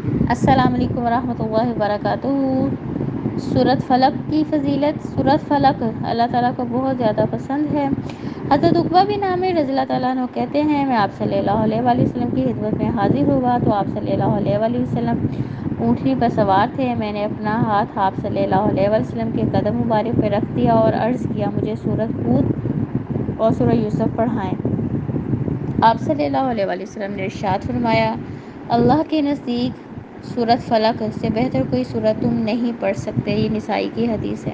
السلام علیکم ورحمۃ اللہ وبرکاتہ۔ سورۃ فلق کی فضیلت۔ سورۃ فلق اللہ تعالیٰ کو بہت زیادہ پسند ہے۔ حضرت عقبہ بن عامر رضی اللہ تعالیٰ عنہ کہتے ہیں، میں آپ صلی اللہ علیہ وآلہ وسلم کی خدمت میں حاضر ہوا تو آپ صلی اللہ علیہ وآلہ وسلم اونٹنی پر سوار تھے۔ میں نے اپنا ہاتھ آپ صلی اللہ علیہ وآلہ وسلم کے قدم مبارک پہ رکھ دیا اور عرض کیا، مجھے سورۃ ہود اور سورۃ یوسف پڑھائیں۔ آپ صلی اللہ علیہ وآلہ وسلم نے ارشاد فرمایا، اللہ کے نزدیک سورۃ فلق سے بہتر کوئی سورت تم نہیں پڑھ سکتے۔ یہ نسائی کی حدیث ہے۔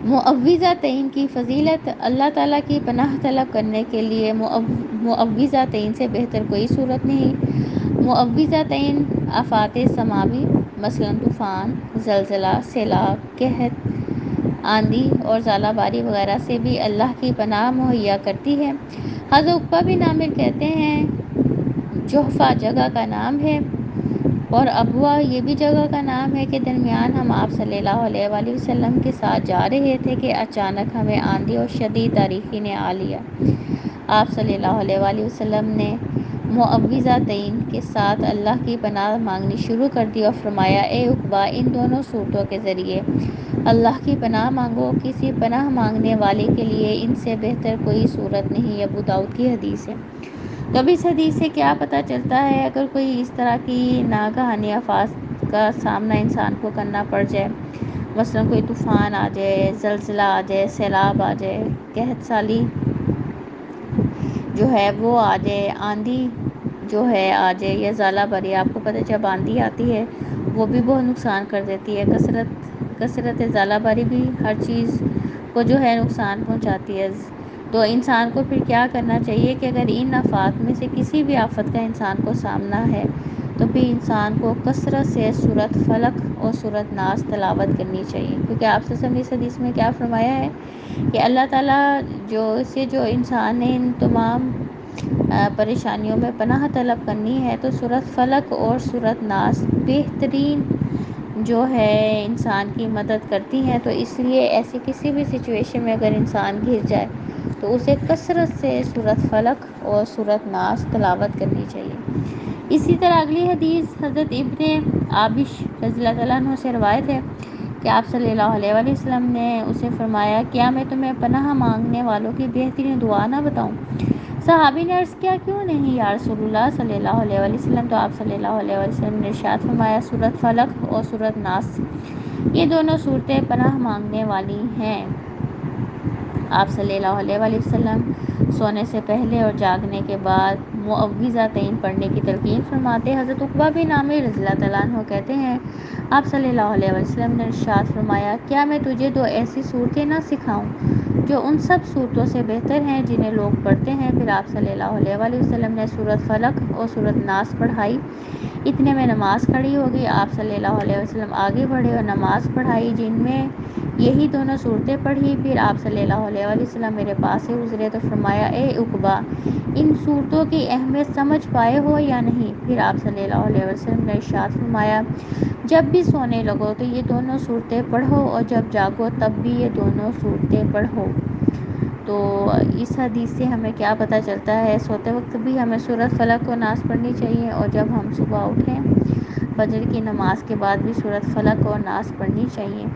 معوذتین کی فضیلت۔ اللہ تعالیٰ کی پناہ طلب کرنے کے لیے معوذتین سے بہتر کوئی صورت نہیں۔ معوذتین آفات سماوی مثلاً طوفان، زلزلہ، سیلاب، قحط، آندھی اور ژالہ باری وغیرہ سے بھی اللہ کی پناہ مہیا کرتی ہے۔ حضرت عقبہ بن عامر کہتے ہیں، جحفہ جگہ کا نام ہے اور ابوا یہ بھی جگہ کا نام ہے، کے درمیان ہم آپ صلی اللہ علیہ وآلہ وسلم کے ساتھ جا رہے تھے کہ اچانک ہمیں آندھی اور شدید تاریکی نے آ لیا۔ آپ صلی اللہ علیہ وآلہ وسلم نے معوذتین کے ساتھ اللہ کی پناہ مانگنی شروع کر دی اور فرمایا، اے عقبہ، ان دونوں صورتوں کے ذریعے اللہ کی پناہ مانگو۔ کسی پناہ مانگنے والے کے لیے ان سے بہتر کوئی صورت نہیں۔ یہ ابو داؤد کی حدیث ہے۔ تو اب اس حدیث سے کیا پتہ چلتا ہے؟ اگر کوئی اس طرح کی ناگہانی آفات کا سامنا انسان کو کرنا پڑ جائے، مثلاً کوئی طوفان آ جائے، زلزلہ آ جائے، سیلاب آ جائے، قحط سالی جو ہے وہ آ جائے، آندھی جو ہے آ جائے یا ژالہ باری۔ آپ کو پتہ ہے جب آندھی آتی ہے وہ بھی بہت نقصان کر دیتی ہے۔ کثرت ژالہ باری بھی ہر چیز کو جو ہے نقصان پہنچاتی ہے۔ تو انسان کو پھر کیا کرنا چاہیے کہ اگر ان آفات میں سے کسی بھی آفت کا انسان کو سامنا ہے تو پھر انسان کو کثرت سے سورۃ فلق اور سورۃ ناس تلاوت کرنی چاہیے، کیونکہ آپ سے اس حدیث میں کیا فرمایا ہے کہ اللہ تعالیٰ جو انسان نے ان تمام پریشانیوں میں پناہ طلب کرنی ہے تو سورۃ فلق اور سورۃ ناس بہترین جو ہے انسان کی مدد کرتی ہیں۔ تو اس لیے ایسی کسی بھی سچویشن میں اگر انسان گھر جائے تو اسے کثرت سے سورۃ فلق اور سورۃ ناس تلاوت کرنی چاہیے۔ اسی طرح اگلی حدیث حضرت ابن عابش رضی اللہ تعالیٰ عنہ سے روایت ہے کہ آپ صلی اللہ علیہ وآلہ وسلم نے اسے فرمایا، کیا میں تمہیں پناہ مانگنے والوں کی بہترین دعا نہ بتاؤں؟ صحابی نے عرض کیا، کیوں نہیں یا رسول اللہ صلی اللہ علیہ وآلہ وسلم؟ تو آپ صلی اللہ علیہ وآلہ وسلم نے ارشاد فرمایا، سورۃ فلق اور سورۃ ناس، یہ دونوں صورتیں پناہ مانگنے والی ہیں۔ آپ صلی اللہ علیہ وآلہ وسلم سونے سے پہلے اور جاگنے کے بعد معوذتین پڑھنے کی تلقین فرماتے۔ حضرت عقبہ بن عامر رضی اللہ تعالیٰ عنہ کہتے ہیں، آپ صلی اللہ علیہ وسلم نے ارشاد فرمایا، کیا میں تجھے دو ایسی صورتیں نہ سکھاؤں جو ان سب صورتوں سے بہتر ہیں جنہیں لوگ پڑھتے ہیں؟ پھر آپ صلی اللہ علیہ وآلہ وسلم نے سورۃ فلق اور سورۃ ناس پڑھائی۔ اتنے میں نماز کھڑی ہوگی۔ آپ صلی اللہ علیہ وسلم آگے بڑھے اور نماز پڑھائی جن میں یہی دونوں صورتیں پڑھی۔ پھر آپ صلی اللہ علیہ وآلہ وسلم میرے پاس سے گزرے تو فرمایا، اے عقبہ، ان صورتوں کی اہمیت سمجھ پائے ہو یا نہیں؟ پھر آپ صلی اللہ علیہ وسلم نے ارشاد فرمایا، جب بھی سونے لگو تو یہ دونوں صورتیں پڑھو اور جب جاگو تب بھی یہ دونوں صورتیں پڑھو۔ تو اس حدیث سے ہمیں کیا پتہ چلتا ہے؟ سوتے وقت بھی ہمیں سورۃ فلق و ناس پڑھنی چاہیے، اور جب ہم صبح اٹھیں فجر کی نماز کے بعد بھی سورۃ فلق اور ناس پڑھنی چاہیے۔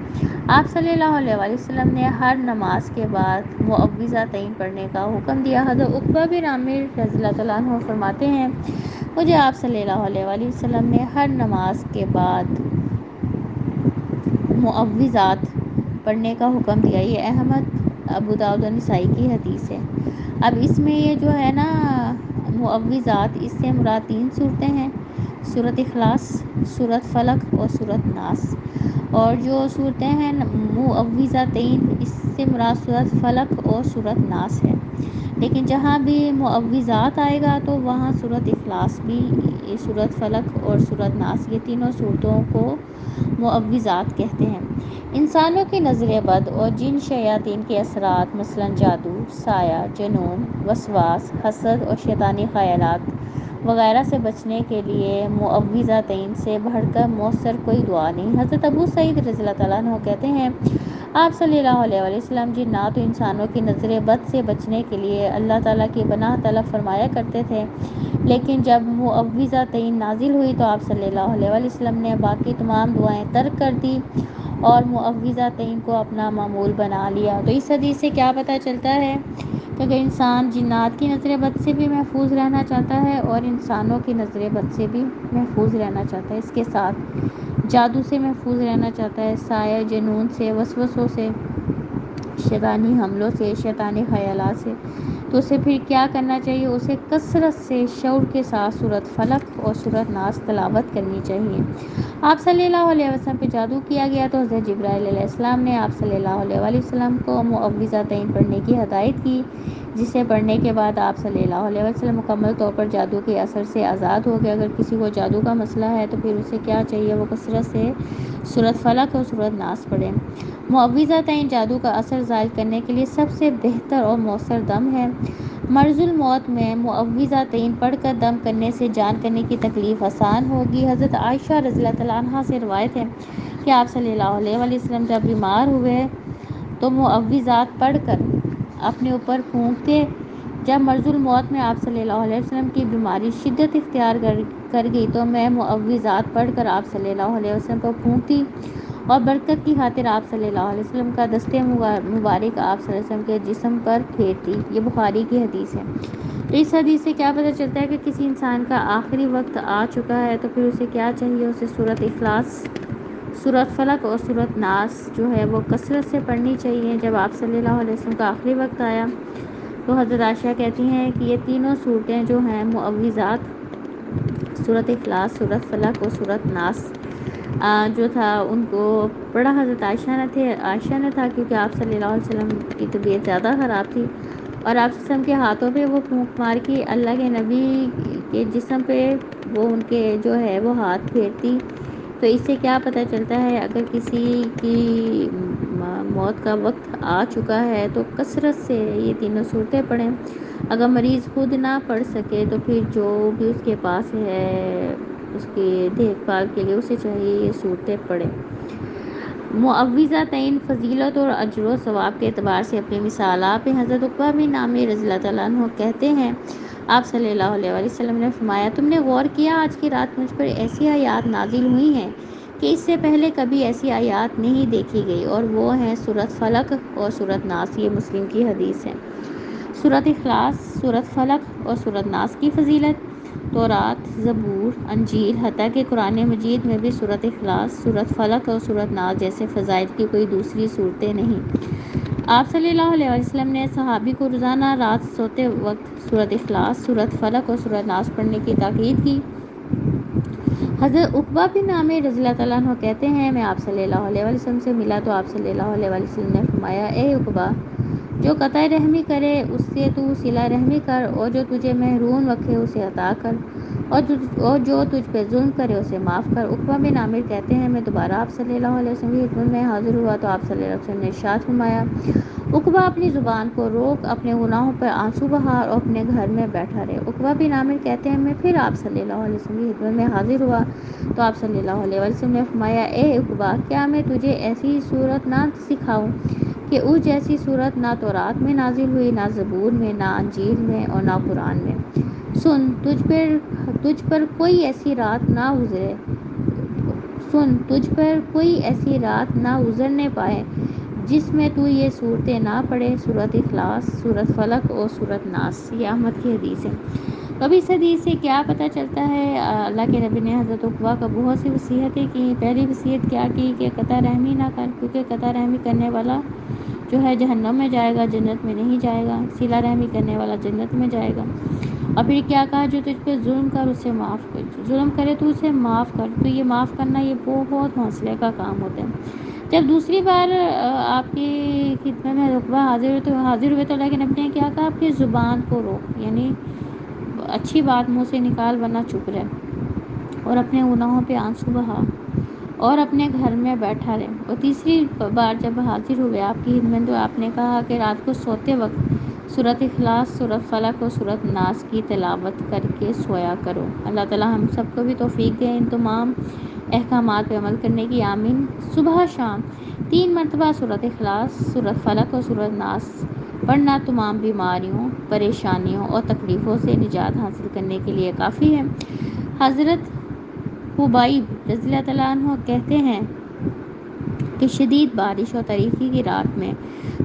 آپ صلی اللہ علیہ وآلہ وسلم نے ہر نماز کے بعد معوذتین پڑھنے کا حکم دیا۔ حضرت عقبہ بن عامر رضی اللہ تعالیٰ عنہ فرماتے ہیں، مجھے آپ صلی اللہ علیہ وآلہ وسلم نے ہر نماز کے بعد معوذات پڑھنے کا حکم دیا۔ یہ احمد، ابو داؤد اور نسائی کی حدیث ہے۔ اب اس میں یہ جو ہے نا معوذات، اس سے مراد 3 صورتیں ہیں، سورۃ اخلاص، سورۃ فلق اور سورۃ ناس۔ اور جو صورتیں ہیں معوذتین، اس سے مراد سورۃ فلق اور سورۃ ناس ہے۔ لیکن جہاں بھی معوذات آئے گا تو وہاں سورۃ اخلاص بھی، سورۃ فلق اور سورۃ ناس، یہ تینوں صورتوں کو معوذات کہتے ہیں۔ انسانوں کی نظر بد اور جن شیاطین کے اثرات مثلاً جادو، سایہ، جنون، وسواس، حسد اور شیطانی خیالات وغیرہ سے بچنے کے لیے معوذتین سے بڑھ کر مؤثر کوئی دعا نہیں۔ حضرت ابو سعید رضی اللہ تعالیٰ عنہ کہتے ہیں، آپ صلی اللہ علیہ وسلم جنات و انسانوں کی نظر بد سے بچنے کے لیے اللہ تعالیٰ کی پناہ طلب فرمایا کرتے تھے، لیکن جب معوذہ تعین نازل ہوئی تو آپ صلی اللہ علیہ وسلم نے باقی تمام دعائیں ترک کر دی اور معوذہ تعین کو اپنا معمول بنا لیا۔ تو اس حدیث سے کیا پتہ چلتا ہے کہ اگر انسان جنات کی نظر بد سے بھی محفوظ رہنا چاہتا ہے اور انسانوں کی نظر بد سے بھی محفوظ رہنا چاہتا ہے، اس کے ساتھ جادو سے محفوظ رہنا چاہتا ہے، سایہ جنون سے، وسوسوں سے، شیطانی حملوں سے، شیطانی خیالات سے، تو اسے پھر کیا کرنا چاہیے؟ اسے کثرت سے شعور کے ساتھ سورۃ فلق اور سورۃ ناس تلاوت کرنی چاہیے۔ آپ صلی اللہ علیہ وسلم پہ جادو کیا گیا تو حضرت جبرائیل علیہ السلام نے آپ صلی اللہ علیہ وسلم کو معوذتین پڑھنے کی ہدایت کی، جسے پڑھنے کے بعد آپ صلی اللہ علیہ وسلم مکمل طور پر جادو کے اثر سے آزاد ہو گئے۔ اگر کسی کو جادو کا مسئلہ ہے تو پھر اسے کیا چاہیے؟ وہ کثرت سے سورۃ فلق اور سورۃ ناس پڑھے۔ معوذتین جادو کا اثر زائل کرنے کے لیے سب سے بہتر اور مؤثر دم ہے۔ مرض الموت میں معوذتین پڑھ کر دم کرنے سے جان کرنے کی تکلیف آسان ہوگی۔ حضرت عائشہ رضی اللہ عنہا سے روایت ہے کہ آپ صلی اللہ علیہ وسلم جب بیمار ہوئے تو معوذات پڑھ کر اپنے اوپر پھونکتے۔ جب مرض الموت میں آپ صلی اللہ علیہ وسلم کی بیماری شدت اختیار کر گئی تو میں معوذات پڑھ کر آپ صلی اللہ علیہ وسلم کو پھونکتی اور برکت کی خاطر آپ صلی اللہ علیہ وسلم کا دستے مبارک آپ صلی اللہ علیہ وسلم کے جسم پر پھیرتی۔ یہ بخاری کی حدیث ہے۔ تو اس حدیث سے کیا پتہ چلتا ہے کہ کسی انسان کا آخری وقت آ چکا ہے تو پھر اسے کیا چاہیے؟ اسے سورۃ اخلاص، سورۃ فلق اور سورۃ ناس جو ہے وہ کثرت سے پڑھنی چاہیے۔ جب آپ صلی اللہ علیہ وسلم کا آخری وقت آیا تو حضرت عائشہ کہتی ہیں کہ یہ تینوں صورتیں جو ہیں معوذات، سورۃ اخلاص، سورۃ فلق اور سورۃ ناس جو تھا ان کو پڑھا حضرت عائشہ نے تھا، کیونکہ آپ صلی اللہ علیہ وسلم کی طبیعت زیادہ خراب تھی اور آپ وسلم کے ہاتھوں پہ وہ پھونک مار کی اللہ کے نبی کے جسم پہ وہ ان کے جو ہے وہ ہاتھ پھیرتی۔ تو اس سے کیا پتہ چلتا ہے اگر کسی کی موت کا وقت آ چکا ہے تو کثرت سے یہ تینوں صورتیں پڑھیں۔ اگر مریض خود نہ پڑھ سکے تو پھر جو بھی اس کے پاس ہے اس کی دیکھ بھال کے لیے اسے چاہیے یہ صورتیں پڑھیں۔ معوذتین فضیلت اور اجر و ثواب کے اعتبار سے اپنی مثال آپ حضرت عقبہ بن عامر رضی اللہ عنہ کہتے ہیں آپ صلی اللہ علیہ وسلم نے فرمایا، تم نے غور کیا آج کی رات مجھ پر ایسی آیات نازل ہوئی ہیں کہ اس سے پہلے کبھی ایسی آیات نہیں دیکھی گئی، اور وہ ہیں سورۃ فلق اور سورۃ ناس۔ یہ مسلم کی حدیث ہے۔ سورۃ اخلاص، سورۃ فلق اور سورۃ ناس کی فضیلت تورات، زبور، انجیل، حتیٰ کہ قرآن مجید میں بھی سورۃ اخلاص، سورۃ فلق اور سورۃ ناس جیسے فضائل کی کوئی دوسری صورتیں نہیں۔ آپ صلی اللہ علیہ وسلم نے صحابی کو روزانہ رات سوتے وقت سورۃ اخلاص، سورۃ فلق اور سورۃ ناس پڑھنے کی تاکید کی۔ حضرت عقبہ بن عامر رضی اللہ عنہ کہتے ہیں میں آپ صلی اللہ علیہ وسلم سے ملا تو آپ صلی اللہ علیہ وسلم نے فرمایا، اے عقبہ، جو قطع رحمی کرے اس سے تو صلہ رحمی کر، اور جو تجھے محروم رکھے اسے عطا کر، اور جو تجھ پہ ظلم کرے اسے معاف کر۔ عقبہ بن عامر کہتے ہیں میں دوبارہ آپ صلی اللہ علیہ وسلم کی خدمت میں حاضر ہوا تو آپ صلی اللہ علیہ وسلم نے ارشاد فرمایا، عقبہ اپنی زبان کو روک، اپنے گناہوں پر آنسو بہا اور اپنے گھر میں بیٹھا رہے۔ عقبہ بن عامر کہتے ہیں میں پھر آپ صلی اللہ علیہ وسلم کی خدمت میں حاضر ہوا تو آپ صلی اللہ علیہ وسلم نے فرمایا، اے عقبہ، کیا میں تجھے ایسی صورت نہ سکھاؤں کہ اس جیسی صورت نہ تورات میں نازل ہوئی، نہ زبور میں، نہ انجیل میں اور نہ قرآن میں۔ سن، تجھ پر کوئی ایسی رات نہ گزرنے پائے جس میں تو یہ صورتیں نہ پڑھے، سورۃ اخلاص، سورۃ فلق اور سورۃ ناس۔ یہ احمد کی حدیث ہے۔ اب اس حدیث سے کیا پتہ چلتا ہے؟ اللہ کے نبی نے حضرت عقبہ کا بہت سی وصیتیں کی۔ پہلی وصیت کیا کی کہ قطع رحمی نہ کر، کیونکہ قطع رحمی کرنے والا جو ہے جہنم میں جائے گا، جنت میں نہیں جائے گا۔ صلہ رحمی کرنے والا جنت میں جائے گا۔ اور پھر کیا کہا، جو تجھ پہ ظلم کر اسے معاف کر، ظلم کرے تو اسے معاف کر۔ تو یہ معاف کرنا یہ بہت حوصلے کا کام ہوتا ہے۔ جب دوسری بار آپ کی خدمت میں عقبہ حاضر ہوئے تو اللہ کے نبی نے کیا کہا، اپنی زبان کو روک، یعنی اچھی بات منہ سے نکال ورنہ چپ رہے، اور اپنے گناہوں پہ آنسو بہا اور اپنے گھر میں بیٹھا رہے۔ اور تیسری بار جب حاضر ہوئے آپ کی خدمت تو آپ نے کہا کہ رات کو سوتے وقت سورۃ اخلاص، سورۃ فلق اور سورۃ ناس کی تلاوت کر کے سویا کرو۔ اللہ تعالی ہم سب کو بھی توفیق دے ان تمام احکامات پہ عمل کرنے کی آمین۔ صبح شام 3 مرتبہ سورۃ اخلاص، سورۃ فلق اور سورۃ ناس پڑھنا تمام بیماریوں، پریشانیوں اور تکلیفوں سے نجات حاصل کرنے کے لیے کافی ہے۔ حضرت حبیب رضی اللہ تعالیٰ عنہ کہتے ہیں کہ شدید بارش اور تاریکی کی رات میں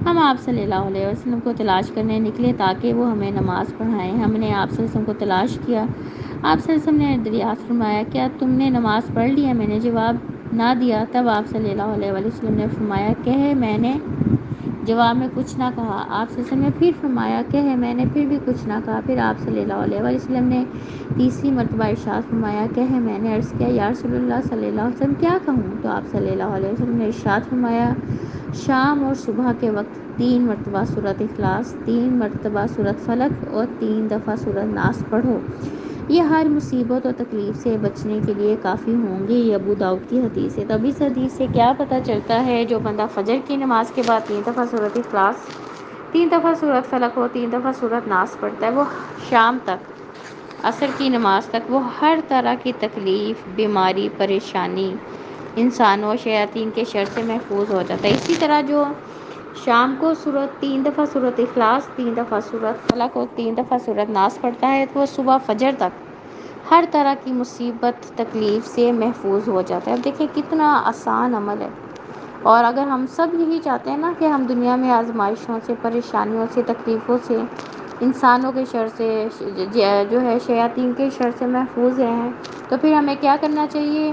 ہم آپ صلی اللہ علیہ وسلم کو تلاش کرنے نکلے تاکہ وہ ہمیں نماز پڑھائیں۔ ہم نے آپ صلی اللہ علیہ وسلم کو تلاش کیا۔ آپ صلی اللہ علیہ وسلم نے دریافت فرمایا، کیا تم نے نماز پڑھ لی ہے؟ میں نے جواب نہ دیا۔ تب آپ صلی اللہ علیہ وسلم نے فرمایا کہ میں نے جواب میں کچھ نہ کہا۔ آپ صلی اللہ علیہ وسلم نے پھر فرمایا کہ میں نے پھر بھی کچھ نہ کہا۔ پھر آپ صلی اللہ علیہ وسلم نے تیسری مرتبہ ارشاد فرمایا کہ میں نے عرض کیا، یا رسول اللہ صلی اللہ علیہ وسلم کیا کہوں؟ تو آپ صلی اللہ علیہ وسلم نے ارشاد فرمایا، شام اور صبح کے وقت 3 مرتبہ سورۃ اخلاص، 3 مرتبہ سورۃ فلق اور 3 دفعہ سورۃ ناس پڑھو، یہ ہر مصیبت اور تکلیف سے بچنے کے لیے کافی ہوں گے۔ یہ ابو داؤد کی حدیث ہے۔ تو اب اس حدیث سے کیا پتہ چلتا ہے، جو بندہ فجر کی نماز کے بعد 3 دفعہ سورۃ اخلاص، 3 دفعہ سورۃ فلق اور 3 دفعہ سورۃ ناس پڑھتا ہے، وہ شام تک، عصر کی نماز تک، وہ ہر طرح کی تکلیف، بیماری، پریشانی، انسانوں اور شیاطین کے شر سے محفوظ ہو جاتا ہے۔ اسی طرح جو شام کو 3 دفعہ سورۃ اخلاص، 3 دفعہ سورۃ فلق اور 3 دفعہ سورۃ ناس پڑھتا ہے، تو وہ صبح فجر تک ہر طرح کی مصیبت، تکلیف سے محفوظ ہو جاتا ہے۔ اب دیکھیں کتنا آسان عمل ہے، اور اگر ہم سب یہی چاہتے ہیں نا کہ ہم دنیا میں آزمائشوں سے، پریشانیوں سے، تکلیفوں سے، انسانوں کے شر سے، جو ہے شیاطین کے شر سے محفوظ رہیں، تو پھر ہمیں کیا کرنا چاہیے؟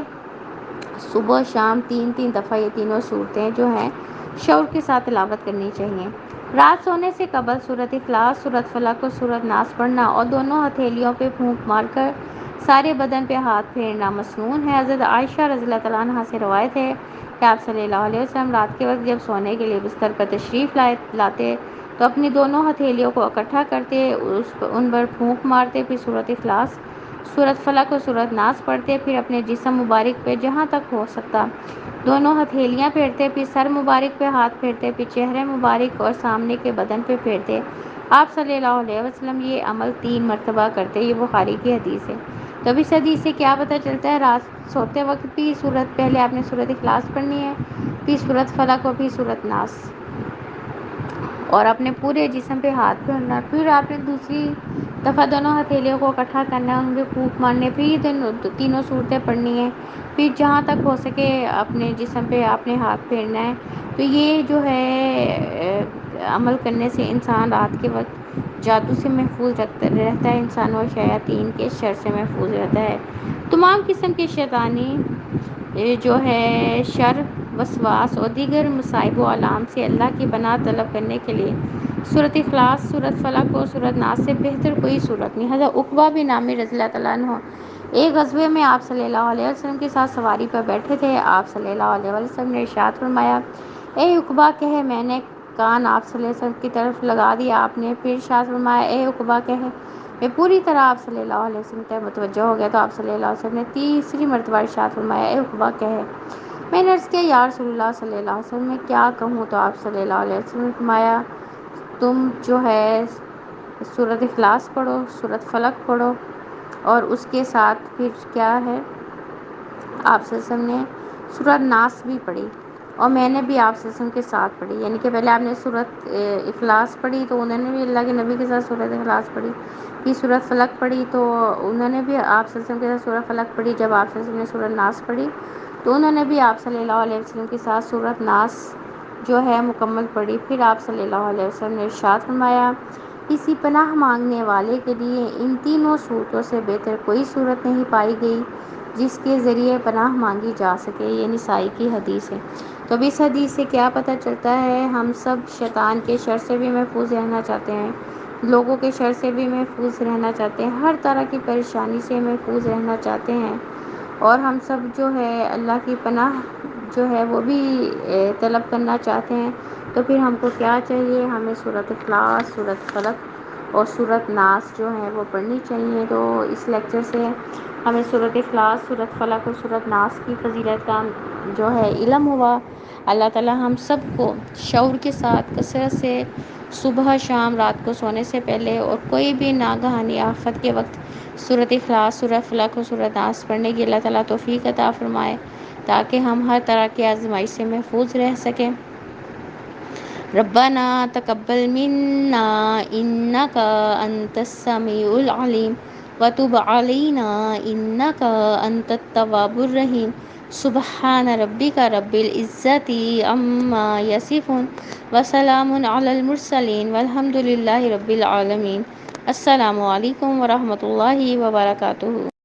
صبح شام 3 دفعہ یہ تینوں صورتیں جو ہیں شعور کے ساتھ تلاوت کرنی چاہیے۔ رات سونے سے قبل سورۃ اخلاص، سورۃ فلق اور سورۃ ناس پڑھنا اور دونوں ہتھیلیوں پہ پھونک مار کر سارے بدن پہ ہاتھ پھیرنا مسنون ہے۔ حضرت عائشہ رضی اللہ تعالیٰ عنہ سے روایت ہے کہ آپ صلی اللہ علیہ وسلم رات کے وقت جب سونے کے لیے بستر پر تشریف لاتے تو اپنی دونوں ہتھیلیوں کو اکٹھا کرتے، ان پر پھونک مارتے، پھر سورۃ اخلاص، سورۃ فلق اور سورۃ ناس پڑھتے، پھر اپنے جسم مبارک پہ جہاں تک ہو سکتا دونوں ہتھیلیاں پھیرتے، پھر سر مبارک پہ ہاتھ پھیرتے، پھر چہرے مبارک اور سامنے کے بدن پہ پھیرتے۔ آپ صلی اللہ علیہ وسلم یہ عمل 3 مرتبہ کرتے۔ یہ بخاری کی حدیث ہے۔ تو اب اس حدیث سے کیا پتہ چلتا ہے؟ رات سوتے وقت بھی پہلے آپ نے سورۃ اخلاص پڑھنی ہے، پھر سورۃ فلق اور پھر سورۃ ناس، اور اپنے پورے جسم پہ ہاتھ پھیرنا ہے۔ پھر آپ نے دوسری دفعہ دونوں ہتھیلیوں کو اکٹھا کرنا ہے، ان پہ پھونک مارنے، پھر تینوں صورتیں پڑھنی ہیں، پھر جہاں تک ہو سکے اپنے جسم پہ آپ نے ہاتھ پھیرنا ہے۔ تو یہ جو ہے عمل کرنے سے انسان رات کے وقت جادو سے محفوظ رہتا ہے، انسانوں اور شیاطین کے شر سے محفوظ رہتا ہے۔ تمام قسم کے شیطانی جو ہے شر، وسواس اور دیگر مصائب و آلام سے اللہ کی پناہ طلب کرنے کے لیے سورۃ اخلاص، سورۃ فلق اور سورۃ ناس سے بہتر کوئی صورت نہیں۔ حضرت عقبہ بن عامر رضی اللہ تعالیٰ عنہ ایک غزوے میں آپ صلی اللہ علیہ وسلم کے ساتھ سواری پر بیٹھے تھے۔ آپ صلی اللہ علیہ وسلم نے ارشاد فرمایا، اے عقبہ میں نے کان آپ صلی اللہ علیہ وسلم کی طرف لگا دیا۔ آپ نے پھر ارشاد فرمایا، اے عقبہ میں پوری طرح آپ صلی اللہ علیہ وسلم کی طرف متوجہ ہو گیا۔ تو آپ صلی اللہ علیہ وسلم نے تیسری مرتبہ ارشاد فرمایا، اے عقبہ میں نے عرض کیا، یا رسول اللہ صلی اللہ علیہ وسلم میں کیا کہوں؟ تو آپ صلی اللہ علیہ وسلم نے فرمایا، تم جو ہے سورۃ اخلاص پڑھو، سورۃ فلق پڑھو، اور اس کے ساتھ پھر کیا ہے، آپ صلی اللہ علیہ وسلم نے سورۃ ناس بھی پڑھی، اور میں نے بھی آپ صلی اللہ علیہ وسلم کے ساتھ پڑھی، یعنی کہ پہلے آپ نے سورۃ اخلاص پڑھی تو انہوں نے بھی اللہ کے نبی کے ساتھ سورۃ اخلاص پڑھی، پھر سورۃ فلق پڑھی تو انہوں نے بھی آپ صلی اللہ علیہ وسلم کے ساتھ سورۃ فلق پڑھی۔ جب آپ صلی اللہ علیہ وسلم نے سورۃ ناس پڑھی تو انہوں نے بھی آپ صلی اللہ علیہ وسلم کے ساتھ سورۃ ناس جو ہے مکمل پڑھی۔ پھر آپ صلی اللہ علیہ وسلم نے ارشاد فرمایا، کسی پناہ مانگنے والے کے لیے ان تینوں صورتوں سے بہتر کوئی صورت نہیں پائی گئی جس کے ذریعے پناہ مانگی جا سکے۔ یہ نسائی کی حدیث ہے۔ تو اب اس حدیث سے کیا پتہ چلتا ہے؟ ہم سب شیطان کے شر سے بھی محفوظ رہنا چاہتے ہیں، لوگوں کے شر سے بھی محفوظ رہنا چاہتے ہیں، ہر طرح کی پریشانی سے محفوظ رہنا چاہتے ہیں، اور ہم سب جو ہے اللہ کی پناہ جو ہے وہ بھی طلب کرنا چاہتے ہیں۔ تو پھر ہم کو کیا چاہیے؟ ہمیں سورۃ اخلاص، سورۃ فلق اور سورۃ ناس جو ہے وہ پڑھنی چاہیے۔ تو اس لیکچر سے ہمیں سورۃ اخلاص، سورۃ فلق اور سورۃ ناس کی فضیلت کا جو ہے علم ہوا۔ اللہ تعالی ہم سب کو شعور کے ساتھ کثرت سے صبح شام رات کو سونے سے پہلے اور کوئی بھی ناگہانی آفت کے وقت سورۃ اخلاص، سورۃ فلق اور سورۃ ناس پڑھنے کی اللہ تعالیٰ توفیق عطا فرمائے، تاکہ ہم ہر طرح کی آزمائش سے محفوظ رہ سکیں۔ ربنا تقبل منا انک انت السمیع العلیم وتب علینا انک انت التواب الرحیم۔ سبحان ربک رب العزت عما یصفون وسلام علی المرسلین والحمد للہ رب العالمین۔ السلام علیکم ورحمۃ اللہ وبرکاتہ۔